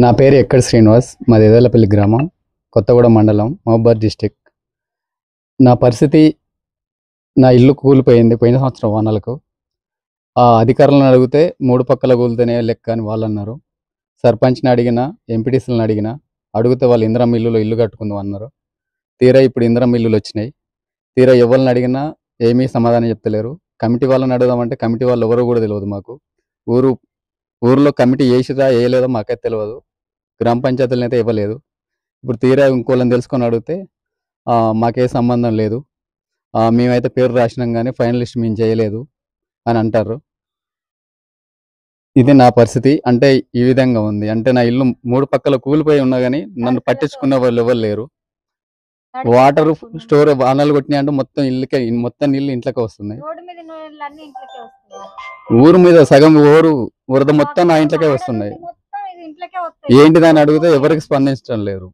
నా పేరు ఎక్కడ శ్రీనివాస్. మాది ఎదలపల్లి గ్రామం, కొత్తగూడెం మండలం, మహబూబాద్ డిస్టిక్. నా పరిస్థితి, నా ఇల్లు కూలిపోయింది పోయిన సంవత్సరం వానలకు. ఆ అధికారులను అడిగితే మూడు పక్కల కూలితేనే లెక్క అని వాళ్ళు అన్నారు. సర్పంచ్ని అడిగినా, ఎంపీటీసీలను అడిగినా, అడిగితే వాళ్ళు ఇందిరమ్మ ఇల్లులో ఇల్లు కట్టుకుందాం అన్నారు. తీరా ఇప్పుడు ఇందిరమ్మ ఇల్లులు వచ్చినాయి. తీరా ఎవరిని అడిగినా ఏమీ సమాధానం చెప్తలేరు. కమిటీ వాళ్ళని అడుగుదామంటే కమిటీ వాళ్ళు ఎవరో కూడా తెలియదు మాకు. ఊరు ఊరిలో కమిటీ వేసిరా వేయలేదో మాకైతే తెలియదు. గ్రామ పంచాయతీలను అయితే ఇవ్వలేదు. ఇప్పుడు తీరా ఇంకోళ్ళని తెలుసుకొని అడిగితే మాకే సంబంధం లేదు, మేమైతే పేరు రాసినాం కానీ ఫైనల్ లిస్ట్ మేము చేయలేదు అని అంటారు. ఇది నా పరిస్థితి. అంటే ఈ విధంగా ఉంది. అంటే నా ఇల్లు మూడు పక్కల కూలిపోయి ఉన్నా కానీ నన్ను పట్టించుకునే వాళ్ళు ఎవరు లేరు. వాటర్ స్టోర్ వానలు కొట్టినాయి అంటే మొత్తం నీళ్ళు ఇంట్లోకి వస్తున్నాయి. ఊరు మీద సగం వరద మొత్తం నా ఇంట్లోకే వస్తున్నాయి. ఏంటిదని అడిగితే ఎవరికి స్పందించడం లేరు.